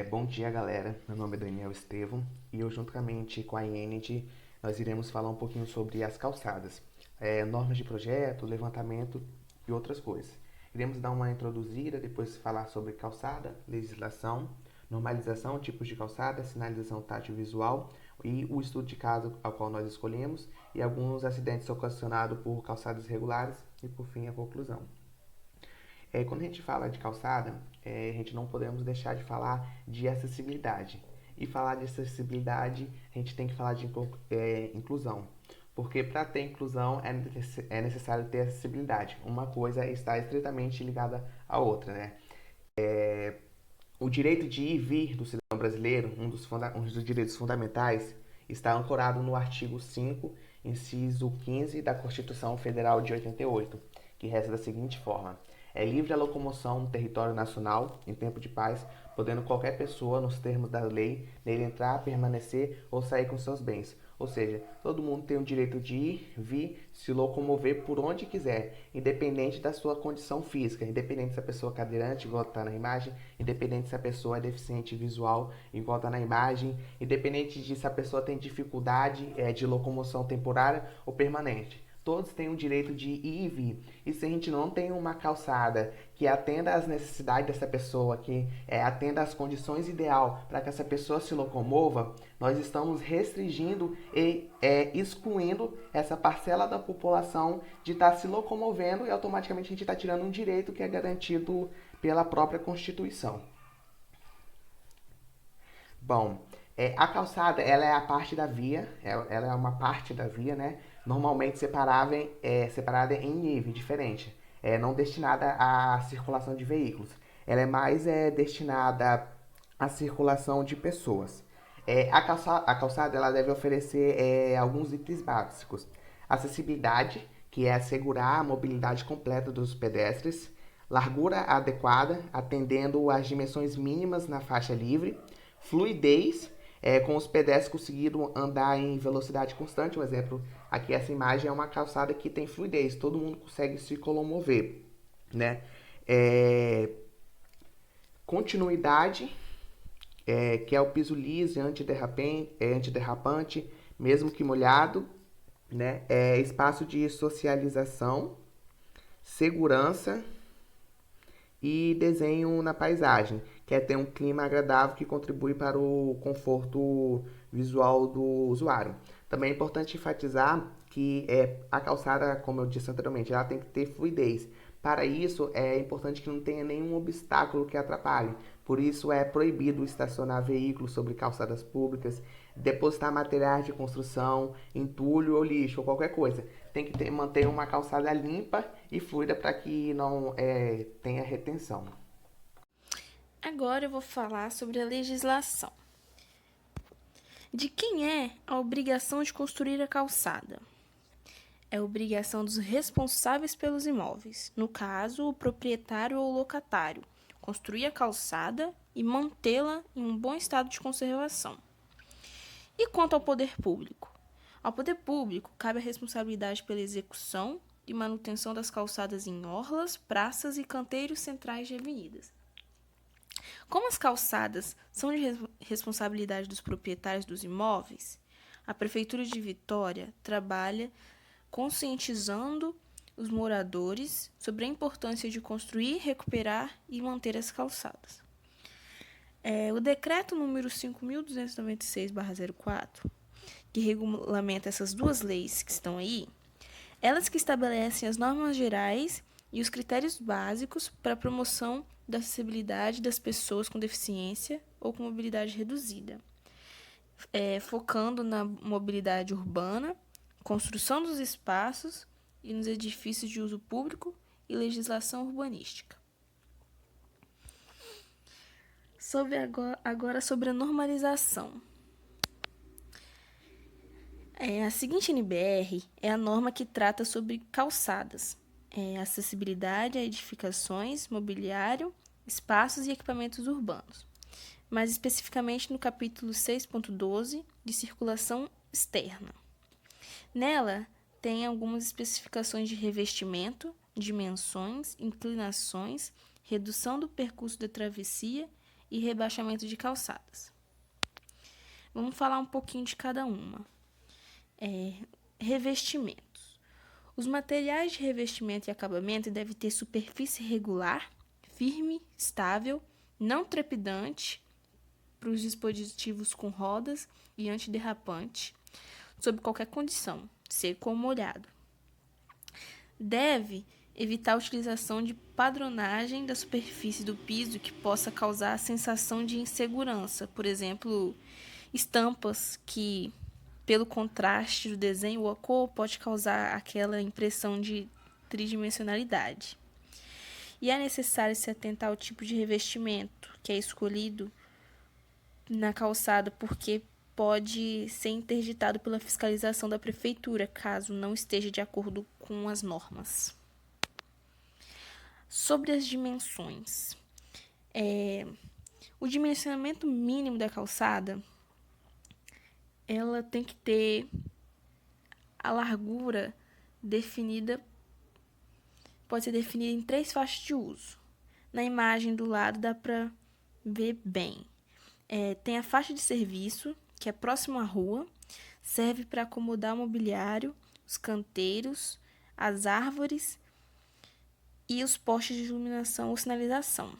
Bom dia, galera. Meu nome é Daniel Estevam e eu, juntamente com a IND, nós iremos falar um pouquinho sobre as calçadas, normas de projeto, levantamento e outras coisas. Iremos dar uma introduzida, depois falar sobre calçada, legislação, normalização, tipos de calçada, sinalização tátil e visual e o estudo de caso ao qual nós escolhemos e alguns acidentes ocasionados por calçadas irregulares e, por fim, a conclusão. Quando a gente fala de calçada, a gente não podemos deixar de falar de acessibilidade. E falar de acessibilidade, a gente tem que falar de inclusão. Porque para ter inclusão é necessário ter acessibilidade. Uma coisa está estritamente ligada à outra, né? O direito de ir e vir do cidadão brasileiro, um dos direitos fundamentais, está ancorado no artigo 5, inciso 15 da Constituição Federal de 88, que reza da seguinte forma: é livre a locomoção no território nacional, em tempo de paz, podendo qualquer pessoa, nos termos da lei, nele entrar, permanecer ou sair com seus bens. Ou seja, todo mundo tem o direito de ir, vir, se locomover por onde quiser, independente da sua condição física, independente se a pessoa é cadeirante, igual está na imagem, independente se a pessoa é deficiente visual, igual está na imagem, independente de se a pessoa tem dificuldade de locomoção temporária ou permanente. Todos têm o direito de ir e vir. E se a gente não tem uma calçada que atenda às necessidades dessa pessoa, que atenda às condições ideal para que essa pessoa se locomova, nós estamos restringindo e excluindo essa parcela da população de estar se locomovendo e automaticamente a gente está tirando um direito que é garantido pela própria Constituição. Bom, a calçada, ela é a parte da via, ela é uma parte da via, né? Normalmente separada em nível diferente, não destinada à circulação de veículos. Ela é mais destinada à circulação de pessoas. A calçada ela deve oferecer alguns itens básicos. Acessibilidade, que é assegurar a mobilidade completa dos pedestres. Largura adequada, atendendo às dimensões mínimas na faixa livre. Fluidez, com os pedestres conseguindo andar em velocidade constante. Um exemplo, aqui essa imagem é uma calçada que tem fluidez, todo mundo consegue se locomover, né? É, Continuidade, que é o piso liso, antiderrapante, mesmo que molhado, né? Espaço de socialização, segurança e desenho na paisagem, que é ter um clima agradável que contribui para o conforto visual do usuário. Também é importante enfatizar que a calçada, como eu disse anteriormente, ela tem que ter fluidez. Para isso, é importante que não tenha nenhum obstáculo que atrapalhe. Por isso, é proibido estacionar veículos sobre calçadas públicas, depositar materiais de construção, entulho ou lixo, ou qualquer coisa. Tem que manter uma calçada limpa e fluida para que não tenha retenção. Agora eu vou falar sobre a legislação. De quem é a obrigação de construir a calçada? É obrigação dos responsáveis pelos imóveis, no caso, o proprietário ou locatário, construir a calçada e mantê-la em um bom estado de conservação. E quanto ao poder público? Ao poder público cabe a responsabilidade pela execução e manutenção das calçadas em orlas, praças e canteiros centrais de avenidas. Como as calçadas são de responsabilidade dos proprietários dos imóveis, a Prefeitura de Vitória trabalha conscientizando os moradores sobre a importância de construir, recuperar e manter as calçadas. O decreto número 5.296/04, que regulamenta essas duas leis que estão aí, elas que estabelecem as normas gerais e os critérios básicos para a promoção da acessibilidade das pessoas com deficiência ou com mobilidade reduzida, focando na mobilidade urbana, construção dos espaços e nos edifícios de uso público e legislação urbanística. Agora sobre a normalização. A seguinte NBR é a norma que trata sobre calçadas, acessibilidade a edificações, mobiliário, espaços e equipamentos urbanos, mais especificamente no capítulo 6.12 de circulação externa. Nela, tem algumas especificações de revestimento, dimensões, inclinações, redução do percurso da travessia e rebaixamento de calçadas. Vamos falar um pouquinho de cada uma. Revestimentos. Os materiais de revestimento e acabamento devem ter superfície regular, firme, estável, não trepidante para os dispositivos com rodas e antiderrapante, sob qualquer condição, seco ou molhado. Deve evitar a utilização de padronagem da superfície do piso que possa causar a sensação de insegurança, por exemplo, estampas que, pelo contraste do desenho ou a cor, pode causar aquela impressão de tridimensionalidade. E é necessário se atentar ao tipo de revestimento que é escolhido na calçada, porque pode ser interditado pela fiscalização da prefeitura, caso não esteja de acordo com as normas. Sobre as dimensões. O dimensionamento mínimo da calçada, ela tem que ter a largura definida, pode ser definida em 3 faixas de uso. Na imagem do lado dá para ver bem. Tem a faixa de serviço, que é próximo à rua, serve para acomodar o mobiliário, os canteiros, as árvores e os postes de iluminação ou sinalização.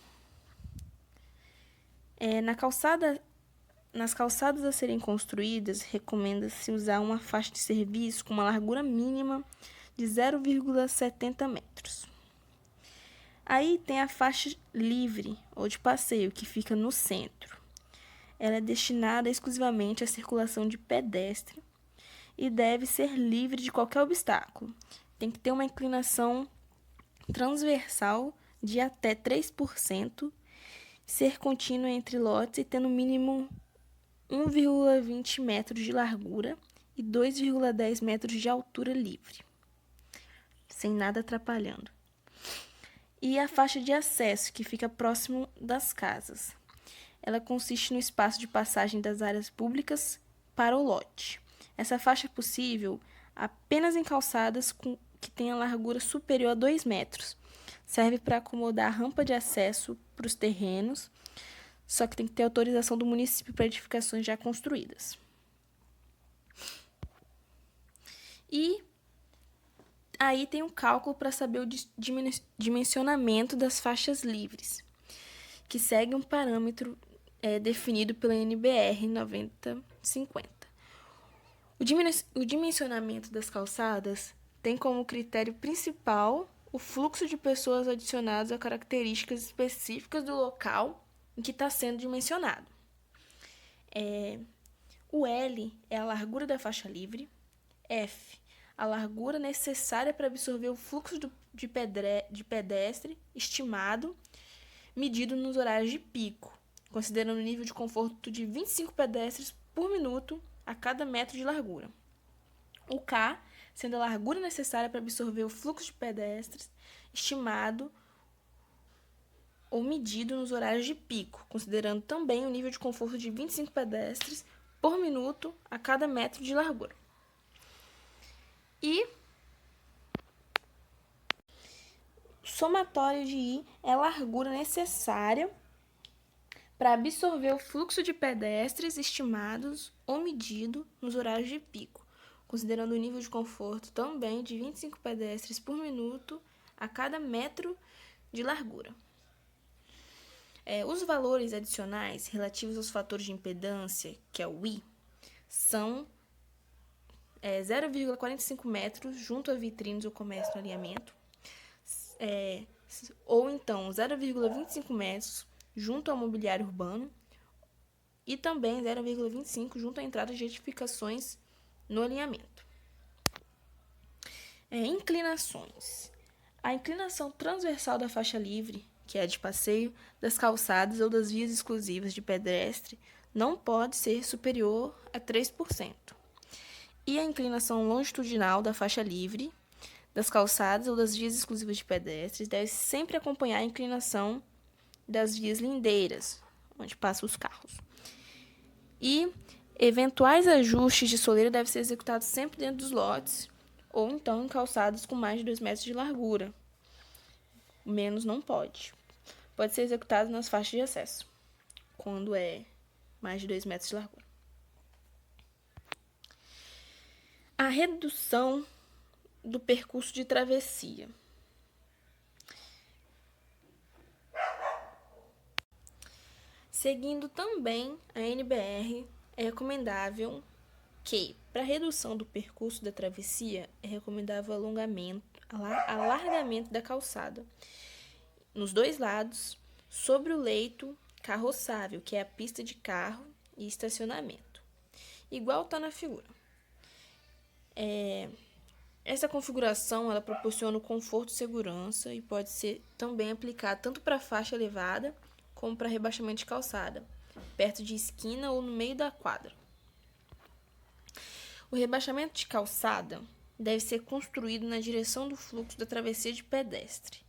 Nas calçadas a serem construídas, recomenda-se usar uma faixa de serviço com uma largura mínima de 0,70 metros. Aí tem a faixa livre ou de passeio, que fica no centro. Ela é destinada exclusivamente à circulação de pedestre e deve ser livre de qualquer obstáculo. Tem que ter uma inclinação transversal de até 3%, ser contínua entre lotes e ter no mínimo 1,20 metros de largura e 2,10 metros de altura livre, sem nada atrapalhando. E a faixa de acesso, que fica próximo das casas. Ela consiste no espaço de passagem das áreas públicas para o lote. Essa faixa é possível apenas em calçadas que tenham largura superior a 2 metros. Serve para acomodar a rampa de acesso para os terrenos, só que tem que ter autorização do município para edificações já construídas. E aí tem um cálculo para saber o dimensionamento das faixas livres, que segue um parâmetro definido pela NBR 9050. O dimensionamento das calçadas tem como critério principal o fluxo de pessoas adicionadas a características específicas do local em que está sendo dimensionado. O L é a largura da faixa livre, F, a largura necessária para absorver o fluxo de pedestre estimado, medido nos horários de pico, considerando o nível de conforto de 25 pedestres por minuto a cada metro de largura. O K, sendo a largura necessária para absorver o fluxo de pedestres estimado ou medido nos horários de pico, considerando também o nível de conforto de 25 pedestres por minuto a cada metro de largura. E o somatório de I é a largura necessária para absorver o fluxo de pedestres estimados ou medido nos horários de pico, considerando o nível de conforto também de 25 pedestres por minuto a cada metro de largura. Os valores adicionais relativos aos fatores de impedância, que é o I, são 0,45 metros junto a vitrines ou comércio no alinhamento, ou então 0,25 metros junto ao mobiliário urbano e também 0,25 junto à entrada de edificações no alinhamento. Inclinações. A inclinação transversal da faixa livre, que é a de passeio, das calçadas ou das vias exclusivas de pedestre, não pode ser superior a 3%. E a inclinação longitudinal da faixa livre, das calçadas ou das vias exclusivas de pedestres, deve sempre acompanhar a inclinação das vias lindeiras, onde passam os carros. E eventuais ajustes de soleira devem ser executados sempre dentro dos lotes, ou então em calçadas com mais de 2 metros de largura. Menos não pode. Pode ser executado nas faixas de acesso. quando é mais de 2 metros de largura. A redução do percurso de travessia. Seguindo também a NBR, é recomendável que, para redução do percurso da travessia, é recomendável alargamento da calçada nos dois lados, sobre o leito carroçável, que é a pista de carro e estacionamento, igual está na figura. Essa configuração ela proporciona conforto e segurança e pode ser também aplicada tanto para faixa elevada como para rebaixamento de calçada, perto de esquina ou no meio da quadra. O rebaixamento de calçada deve ser construído na direção do fluxo da travessia de pedestre.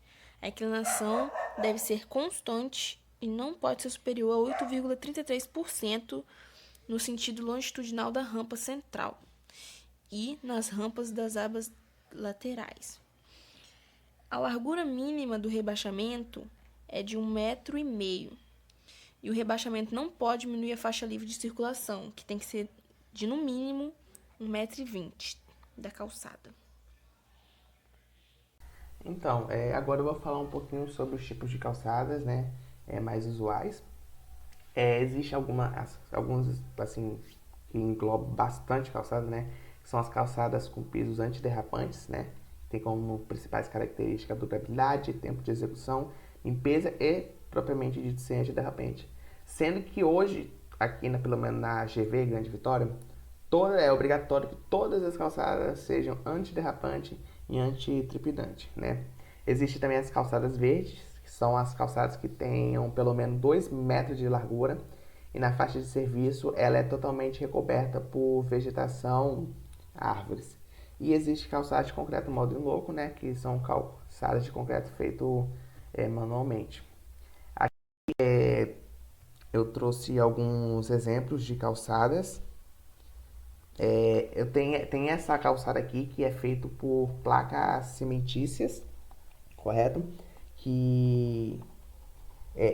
A inclinação deve ser constante e não pode ser superior a 8,33% no sentido longitudinal da rampa central e nas rampas das abas laterais. A largura mínima do rebaixamento é de 1,5 m e o rebaixamento não pode diminuir a faixa livre de circulação, que tem que ser de no mínimo 1,20 m da calçada. Então, agora eu vou falar um pouquinho sobre os tipos de calçadas, né, mais usuais. Existe alguns, assim, que englobam bastante calçadas, né, que são as calçadas com pisos antiderrapantes, né, tem como principais características a durabilidade, tempo de execução, limpeza e, propriamente dito, ser antiderrapante. Sendo que hoje, aqui pelo menos na GV, Grande Vitória, é obrigatório que todas as calçadas sejam antiderrapante e antitrepidante, né? Existem também as calçadas verdes, que são as calçadas que tenham pelo menos 2 metros de largura e na faixa de serviço ela é totalmente recoberta por vegetação, árvores. E existe calçadas de concreto modo louco, né? Que são calçadas de concreto feito manualmente. Aqui eu trouxe alguns exemplos de calçadas. Eu tenho essa calçada aqui que é feito por placas cimentícias, correto? Que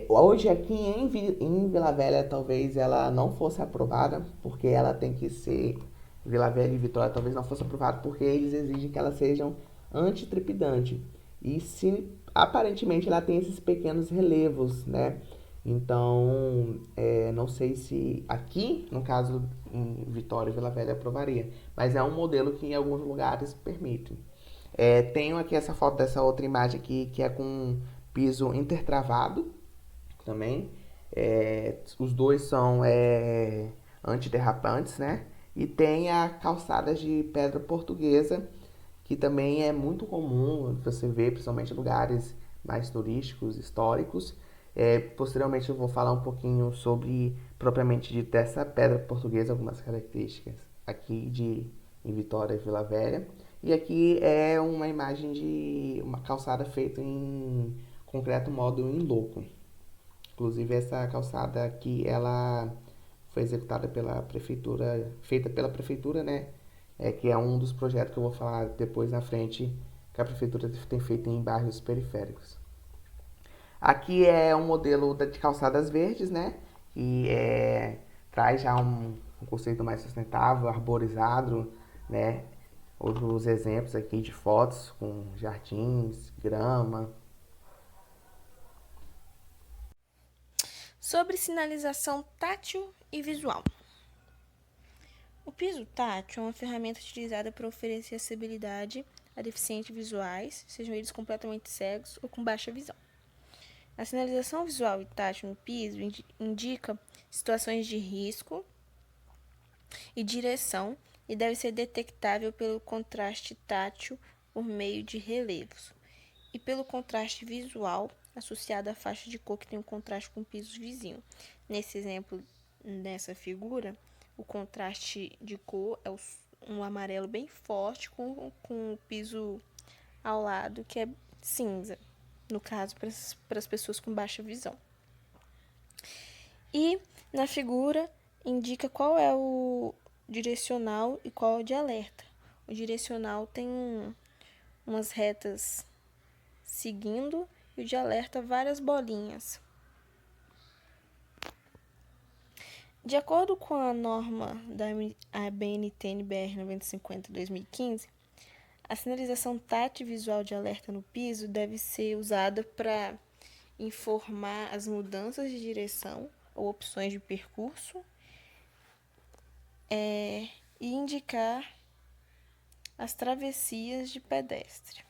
hoje aqui em Vila Velha talvez ela não fosse aprovada, porque ela tem que ser, Vila Velha e Vitória talvez não fosse aprovada, porque eles exigem que elas sejam antitrepidante. E se aparentemente ela tem esses pequenos relevos, né? Então, não sei se aqui, no caso em Vitória e Vila Velha, aprovaria. Mas é um modelo que em alguns lugares permite. Tenho aqui essa foto dessa outra imagem aqui, que é com piso intertravado também. Os dois são antiderrapantes, né? E tem a calçada de pedra portuguesa, que também é muito comum você ver, principalmente em lugares mais turísticos, históricos. Posteriormente eu vou falar um pouquinho sobre, propriamente dito, dessa pedra portuguesa, algumas características aqui em Vitória e Vila Velha. E aqui é uma imagem de uma calçada feita em concreto modo em louco. Inclusive essa calçada aqui, ela foi executada pela prefeitura, feita pela prefeitura, né? Que é um dos projetos que eu vou falar depois na frente, que a prefeitura tem feito em bairros periféricos. Aqui é um modelo de calçadas verdes, né? Que traz já um conceito mais sustentável, arborizado, né? Outros exemplos aqui de fotos com jardins, grama. Sobre sinalização tátil e visual. O piso tátil é uma ferramenta utilizada para oferecer acessibilidade a deficientes visuais, sejam eles completamente cegos ou com baixa visão. A sinalização visual e tátil no piso indica situações de risco e direção e deve ser detectável pelo contraste tátil por meio de relevos e pelo contraste visual associado à faixa de cor que tem um contraste com o piso vizinho. Nesse exemplo, nessa figura, o contraste de cor é um amarelo bem forte com o piso ao lado, que é cinza, no caso, para as pessoas com baixa visão. E na figura indica qual é o direcional e qual é o de alerta. O direcional tem umas retas seguindo e o de alerta várias bolinhas. De acordo com a norma da ABNT-NBR 9050-2015, a sinalização tátil e visual de alerta no piso deve ser usada para informar as mudanças de direção ou opções de percurso e indicar as travessias de pedestre.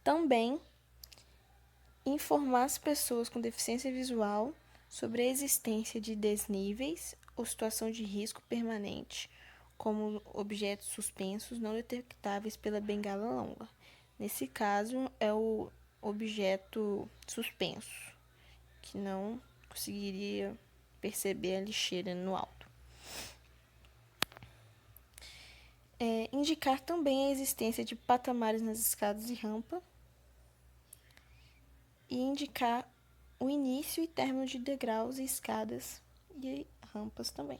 Também informar as pessoas com deficiência visual sobre a existência de desníveis ou situação de risco permanente, como objetos suspensos não detectáveis pela bengala longa. Nesse caso, é o objeto suspenso, que não conseguiria perceber a lixeira no alto. Indicar também a existência de patamares nas escadas e rampa e indicar o início e término de degraus e escadas e rampas também.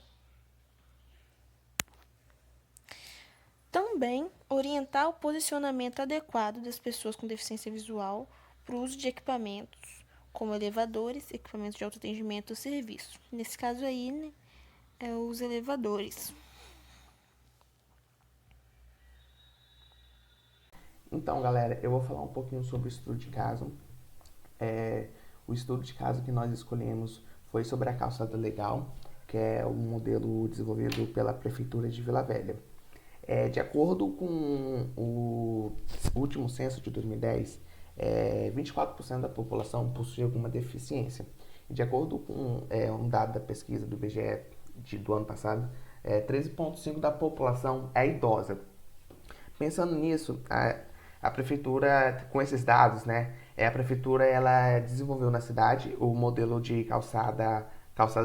Também orientar o posicionamento adequado das pessoas com deficiência visual para o uso de equipamentos, como elevadores, equipamentos de autoatendimento ou serviço. Nesse caso aí, né, os elevadores. Então, galera, eu vou falar um pouquinho sobre o estudo de caso. O estudo de caso que nós escolhemos foi sobre a calçada legal, que é um modelo desenvolvido pela Prefeitura de Vila Velha. De acordo com o último censo de 2010, 24% da população possui alguma deficiência. E de acordo com um dado da pesquisa do IBGE do ano passado, 13,5% da população é idosa. Pensando nisso, a prefeitura, com esses dados, né, a prefeitura ela desenvolveu na cidade o modelo de calçada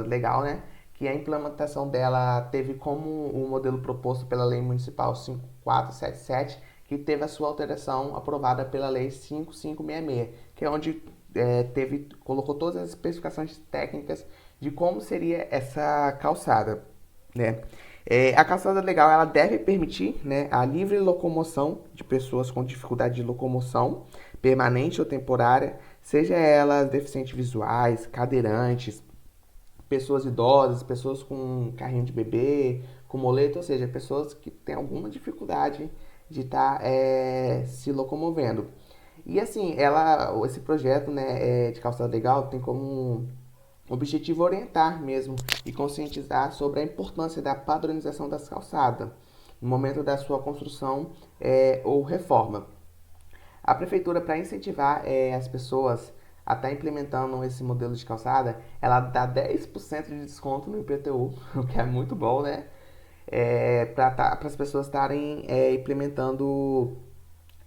legal, né, que a implementação dela teve como o modelo proposto pela Lei Municipal 5477, que teve a sua alteração aprovada pela Lei 5566, que é onde colocou todas as especificações técnicas de como seria essa calçada, né? A calçada legal ela deve permitir, né, a livre locomoção de pessoas com dificuldade de locomoção permanente ou temporária, seja elas deficientes visuais, cadeirantes, pessoas idosas, pessoas com carrinho de bebê, com moleta, ou seja, pessoas que têm alguma dificuldade de estar se locomovendo. E assim, esse projeto, né, de calçada legal tem como objetivo orientar mesmo e conscientizar sobre a importância da padronização das calçadas no momento da sua construção ou reforma. A prefeitura, para incentivar as pessoas a estar implementando esse modelo de calçada, ela dá 10% de desconto no IPTU, o que é muito bom, né? Para as pessoas estarem implementando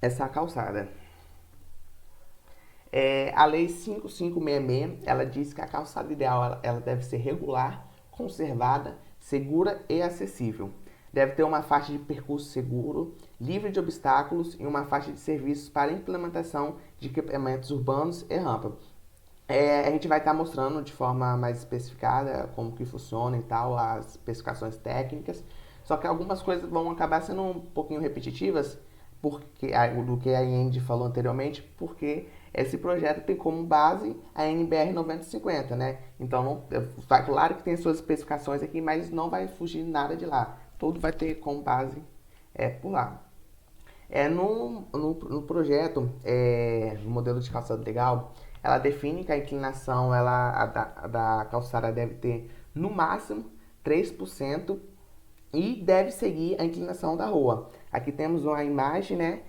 essa calçada. A Lei 5566, ela diz que a calçada ideal ela deve ser regular, conservada, segura e acessível. Deve ter uma faixa de percurso seguro, livre de obstáculos e uma faixa de serviços para implementação de equipamentos urbanos e rampa. A gente vai estar mostrando de forma mais especificada como que funciona e tal, as especificações técnicas. Só que algumas coisas vão acabar sendo um pouquinho repetitivas do que a Andy falou anteriormente, porque esse projeto tem como base a NBR 9050, né? Então, claro que tem suas especificações aqui, mas não vai fugir nada de lá. Tudo vai ter como base por lá. No projeto, no modelo de calçada legal, ela define que a inclinação da calçada deve ter, no máximo, 3% e deve seguir a inclinação da rua. Aqui temos uma imagem, né,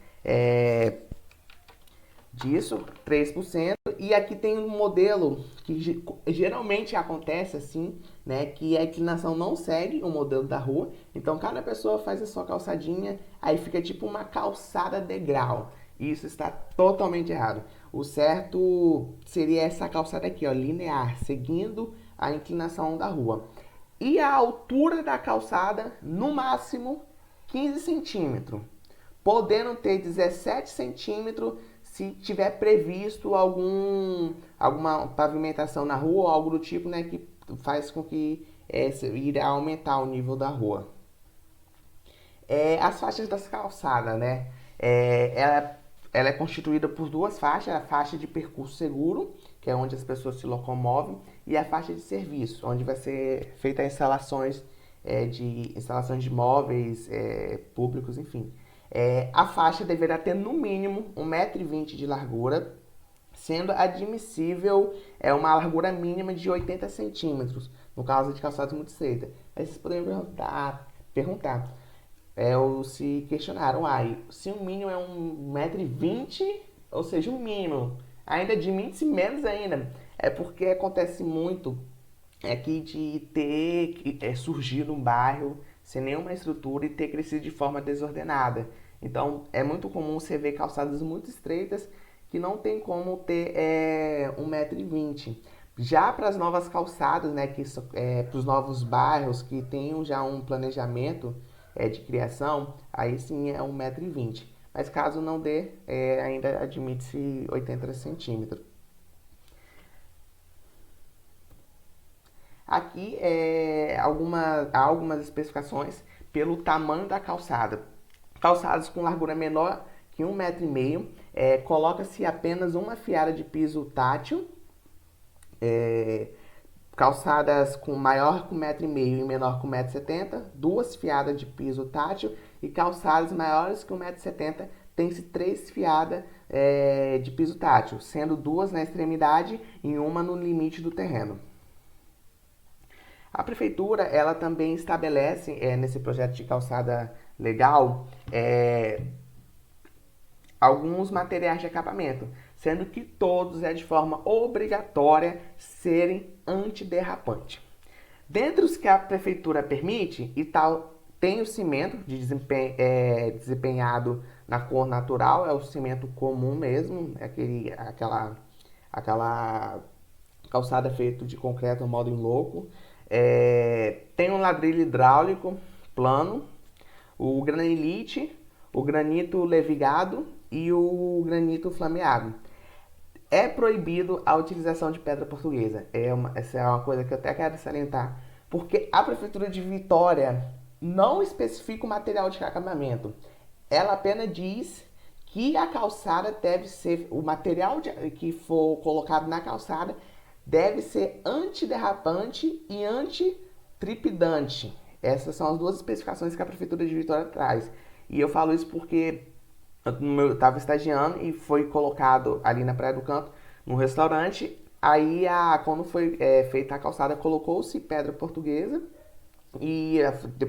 disso, 3%, e aqui tem um modelo que geralmente acontece assim, né, que a inclinação não segue o modelo da rua, então cada pessoa faz a sua calçadinha, aí fica tipo uma calçada degrau. Isso está totalmente errado. O certo seria essa calçada aqui, ó, linear, seguindo a inclinação da rua. E a altura da calçada, no máximo, 15 centímetros, podendo ter 17 centímetros se tiver previsto alguma pavimentação na rua ou algo do tipo, né, que faz com que irá aumentar o nível da rua. As faixas das calçadas, né, ela é constituída por duas faixas, a faixa de percurso seguro, que é onde as pessoas se locomovem, e a faixa de serviço, onde vai ser feita instalações de móveis públicos, enfim. A faixa deverá ter no mínimo 1,20 m de largura, sendo admissível uma largura mínima de 80 centímetros, no caso de calçadas muito estreitas. Aí vocês poderiam perguntar ou se questionaram, se o mínimo é 1,20 m, ou seja, o mínimo, ainda admite-se menos ainda. É porque acontece muito aqui de ter surgido um bairro sem nenhuma estrutura e ter crescido de forma desordenada. Então, é muito comum você ver calçadas muito estreitas que não tem como ter 1,20 m. Já para as novas calçadas, né, para os novos bairros que tenham já um planejamento de criação, aí sim é 1,20 m. Mas caso não dê, ainda admite-se 80 centímetros. Aqui há algumas especificações pelo tamanho da calçada. Calçadas com largura menor que 1,5 m, coloca-se apenas uma fiada de piso tátil. Calçadas com maior que 1,5 m e menor que 1,70 m, duas fiadas de piso tátil, e calçadas maiores que 1,70 m tem-se 3 fiadas de piso tátil, sendo 2 na extremidade e uma no limite do terreno. A prefeitura ela também estabelece nesse projeto de calçada legal alguns materiais de acabamento, sendo que todos de forma obrigatória serem antiderrapantes. Dentre os que a prefeitura permite, tem o cimento desempenhado na cor natural, é o cimento comum mesmo, aquela calçada feita de concreto modo em louco. Tem um ladrilho hidráulico plano, o granilite, o granito levigado e o granito flameado. É proibido a utilização de pedra portuguesa. Essa é uma coisa que eu até quero salientar, porque a Prefeitura de Vitória não especifica o material de acabamento. Ela apenas diz que a calçada deve ser, o material que for colocado na calçada deve ser antiderrapante e antitripidante. Essas são as duas especificações que a Prefeitura de Vitória traz. E eu falo isso porque eu estava estagiando e foi colocado ali na Praia do Canto, no restaurante. Aí, quando foi feita a calçada, colocou-se pedra portuguesa e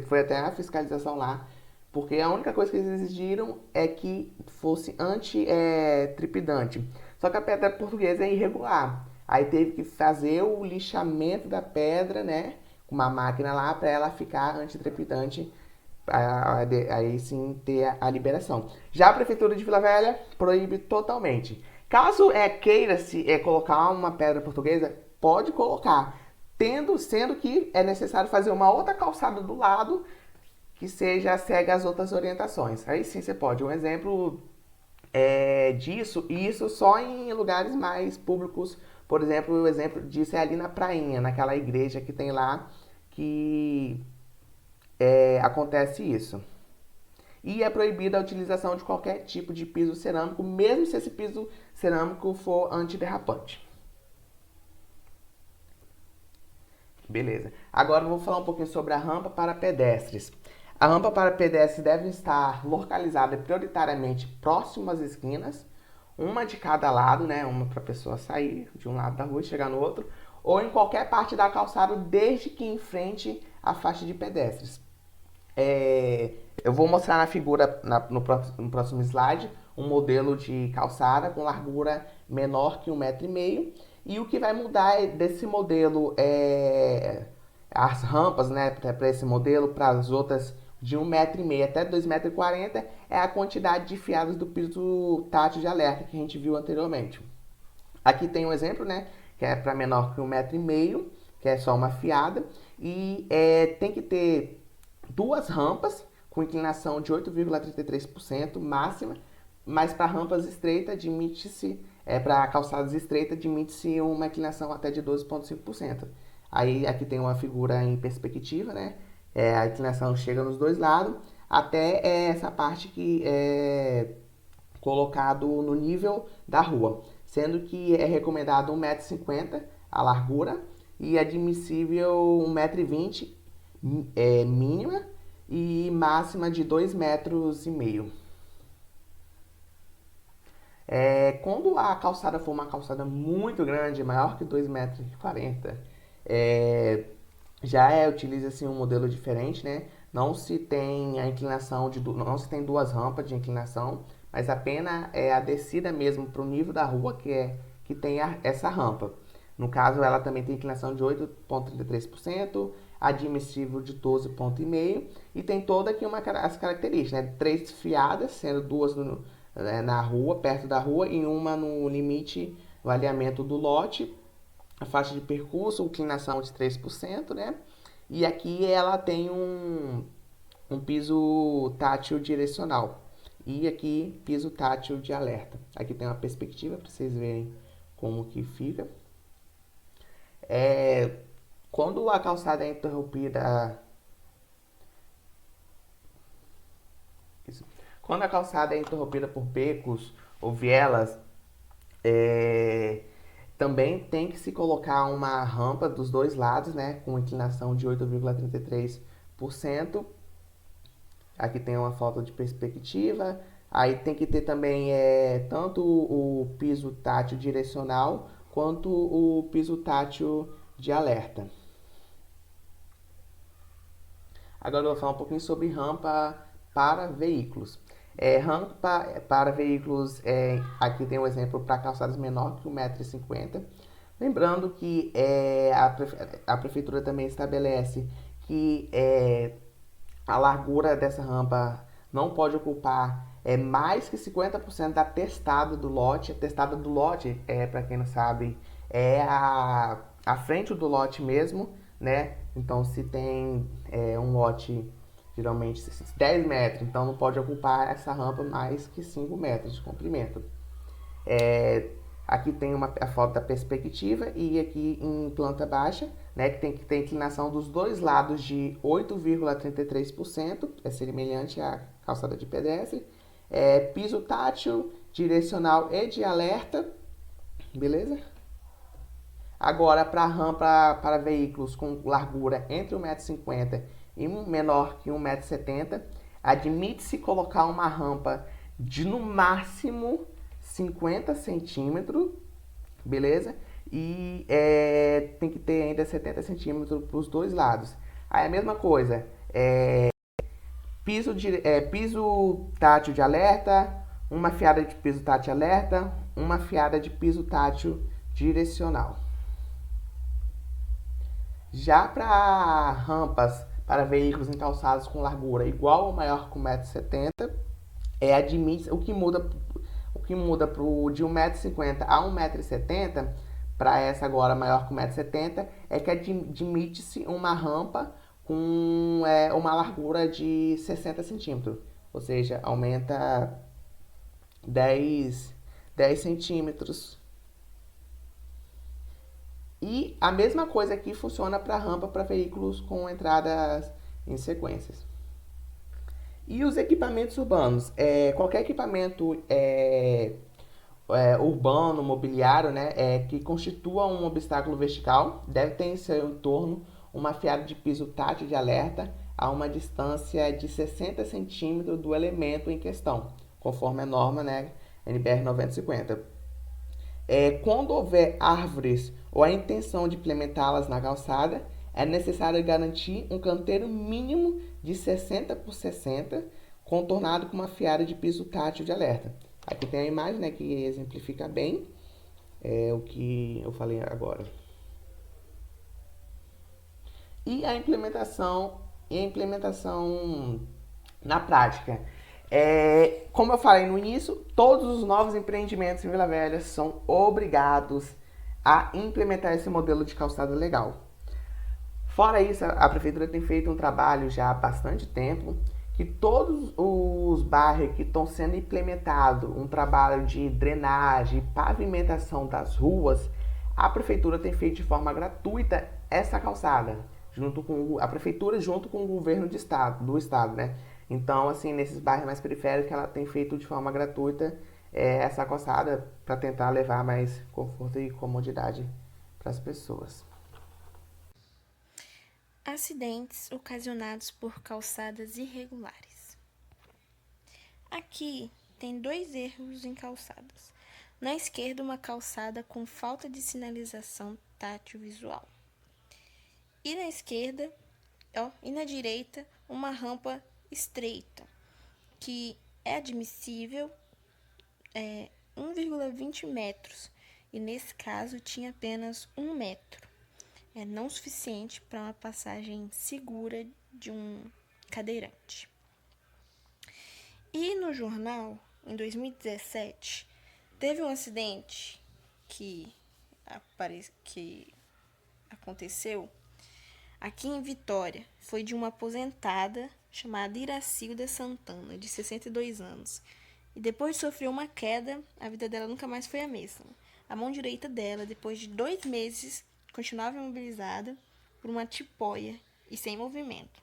foi até a fiscalização lá, porque a única coisa que eles exigiram é que fosse anti-tripidante. Só que a pedra portuguesa é irregular. Aí teve que fazer o lixamento da pedra, né, com uma máquina lá, para ela ficar antitrepidante, aí sim ter a liberação. Já a Prefeitura de Vila Velha proíbe totalmente. Caso queira-se colocar uma pedra portuguesa, pode colocar, sendo que é necessário fazer uma outra calçada do lado que segue as outras orientações. Aí sim você pode. Um exemplo disso, e isso só em lugares mais públicos. Por exemplo, o exemplo disso é ali na prainha, naquela igreja que tem lá, que acontece isso. E é proibida a utilização de qualquer tipo de piso cerâmico, mesmo se esse piso cerâmico for antiderrapante. Beleza. Agora eu vou falar um pouquinho sobre a rampa para pedestres. A rampa para pedestres deve estar localizada prioritariamente próximo às esquinas, uma de cada lado, né? Uma para a pessoa sair de um lado da rua e chegar no outro, ou em qualquer parte da calçada, desde que enfrente a faixa de pedestres. Eu vou mostrar na figura, no próximo slide, um modelo de calçada com largura menor que 1,5 m. E o que vai mudar desse modelo as rampas, né, para esse modelo, para as outras de 1,5 m até 2,40 m, é a quantidade de fiadas do piso tátil de alerta que a gente viu anteriormente. Aqui tem um exemplo, né, que é para menor que 1,5 m, que é só uma fiada, e tem que ter duas rampas com inclinação de 8,33% máxima, mas para rampas estreitas admite-se, para calçadas estreitas admite-se uma inclinação até de 12,5%. Aí aqui tem uma figura em perspectiva, né? A inclinação chega nos dois lados, até essa parte que colocado no nível da rua, sendo que é recomendado 1,50 m a largura e admissível 1,20 m mínima e máxima de 2,5 m. Quando a calçada for uma calçada muito grande, maior que 2,40 m, utiliza-se um modelo diferente, né? Não se tem a inclinação não se tem duas rampas de inclinação, mas apenas a descida mesmo para o nível da rua que tem essa rampa. No caso, ela também tem inclinação de 8,33%, admissível de 12,5% e tem toda aqui as características, né? 3 fiadas, sendo 2 na rua, perto da rua, e uma no limite do alinhamento do lote, a faixa de percurso, inclinação de 3%, né? E aqui ela tem um piso tátil direcional e aqui piso tátil de alerta. Aqui tem uma perspectiva para vocês verem como que fica. Quando a calçada é interrompida, quando a calçada é interrompida por becos ou vielas, também tem que se colocar uma rampa dos dois lados, né, com inclinação de 8,33%. Aqui tem uma falta de perspectiva. Aí tem que ter também tanto o piso tátil direcional quanto o piso tátil de alerta. Agora eu vou falar um pouquinho sobre rampa para veículos. Rampa para veículos, aqui tem um exemplo para calçadas menor que 1,50 m. Lembrando que a prefeitura também estabelece que a largura dessa rampa não pode ocupar mais que 50% da testada do lote. A testada do lote, para quem não sabe, é a frente do lote mesmo, né? Então, se tem um lote, geralmente 10 metros, então não pode ocupar essa rampa mais que 5 metros de comprimento. Aqui tem a foto da perspectiva e aqui em planta baixa, né, que tem que ter inclinação dos dois lados de 8,33%, é semelhante à calçada de pedestre. Piso tátil, direcional e de alerta, beleza? Agora, para rampa para veículos com largura entre 1,50 m e menor que 1,70 m, admite-se colocar uma rampa de no máximo 50 centímetros, beleza? E tem que ter ainda 70 centímetros para os dois lados. Aí a mesma coisa, piso tátil de alerta, uma fiada de piso tátil alerta, uma fiada de piso tátil direcional. Já para rampas para veículos encalçados com largura igual ou maior que 1,70 m, admite o que muda de 1,50 m a 1,70 m, para essa agora maior que 1,70 m, é que admite-se uma rampa com uma largura de 60 centímetros, ou seja, aumenta 10 centímetros. E a mesma coisa aqui funciona para rampa para veículos com entradas em sequências. E os equipamentos urbanos? Qualquer equipamento urbano, mobiliário, né, que constitua um obstáculo vertical, deve ter em seu entorno uma fiada de piso tátil de alerta a uma distância de 60 centímetros do elemento em questão, conforme a norma, né, NBR 9050. Quando houver árvores ou a intenção de implementá-las na calçada, é necessário garantir um canteiro mínimo de 60 por 60, contornado com uma fiada de piso tátil de alerta. Aqui tem a imagem, né, que exemplifica bem o que eu falei agora. E a implementação na prática. Como eu falei no início, todos os novos empreendimentos em Vila Velha são obrigados a implementar esse modelo de calçada legal. Fora isso, a prefeitura tem feito um trabalho já há bastante tempo, que todos os bairros que estão sendo implementados, um trabalho de drenagem, pavimentação das ruas, a prefeitura tem feito de forma gratuita essa calçada, a prefeitura junto com o governo do estado, né? Então, assim, nesses bairros mais periféricos, ela tem feito de forma gratuita essa calçada para tentar levar mais conforto e comodidade para as pessoas. Acidentes ocasionados por calçadas irregulares. Aqui tem dois erros em calçadas. Na esquerda, uma calçada com falta de sinalização tátil visual. E na esquerda, e na direita, uma rampa estreita, que é admissível 1,20 metros, e nesse caso tinha apenas 1 metro. É não suficiente para uma passagem segura de um cadeirante. E no jornal, em 2017, teve um acidente que aconteceu aqui em Vitória. Foi de uma aposentada chamada Iracilda Santana, de 62 anos. E depois de sofrer uma queda, a vida dela nunca mais foi a mesma. A mão direita dela, depois de 2 meses, continuava imobilizada por uma tipóia e sem movimento.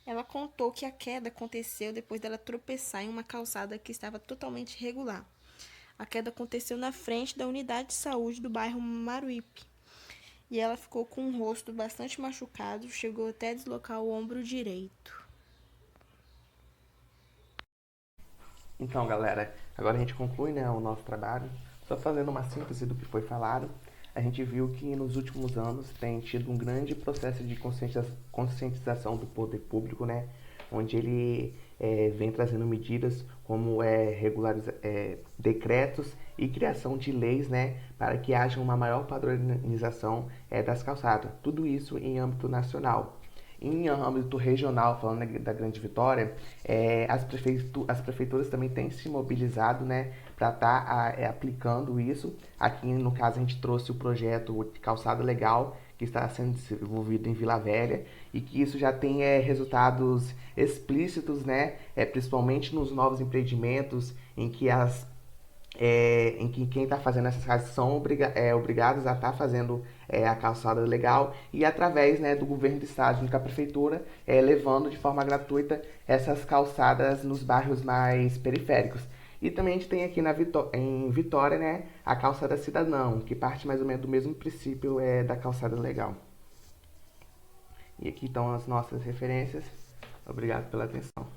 Ela contou que a queda aconteceu depois dela tropeçar em uma calçada que estava totalmente irregular. A queda aconteceu na frente da unidade de saúde do bairro Maruípe. E ela ficou com o rosto bastante machucado, chegou até a deslocar o ombro direito. Então, galera, agora a gente conclui, né, o nosso trabalho. Só fazendo uma síntese do que foi falado, a gente viu que nos últimos anos tem tido um grande processo de conscientização do poder público, né, onde ele vem trazendo medidas como decretos e criação de leis, né, para que haja uma maior padronização das calçadas. Tudo isso em âmbito nacional. Em âmbito regional, falando da Grande Vitória, as prefeituras também têm se mobilizado, né, para estar aplicando isso. Aqui, no caso, a gente trouxe o projeto de Calçada Legal, que está sendo desenvolvido em Vila Velha, e que isso já tem resultados explícitos, né, principalmente nos novos empreendimentos, em que em que quem está fazendo essas casas são obrigados a estar fazendo a calçada legal e através, né, do governo do estado, junto com a prefeitura, levando de forma gratuita essas calçadas nos bairros mais periféricos. E também a gente tem aqui em Vitória, né, a calçada cidadão, que parte mais ou menos do mesmo princípio da calçada legal. E aqui estão as nossas referências. Obrigado pela atenção.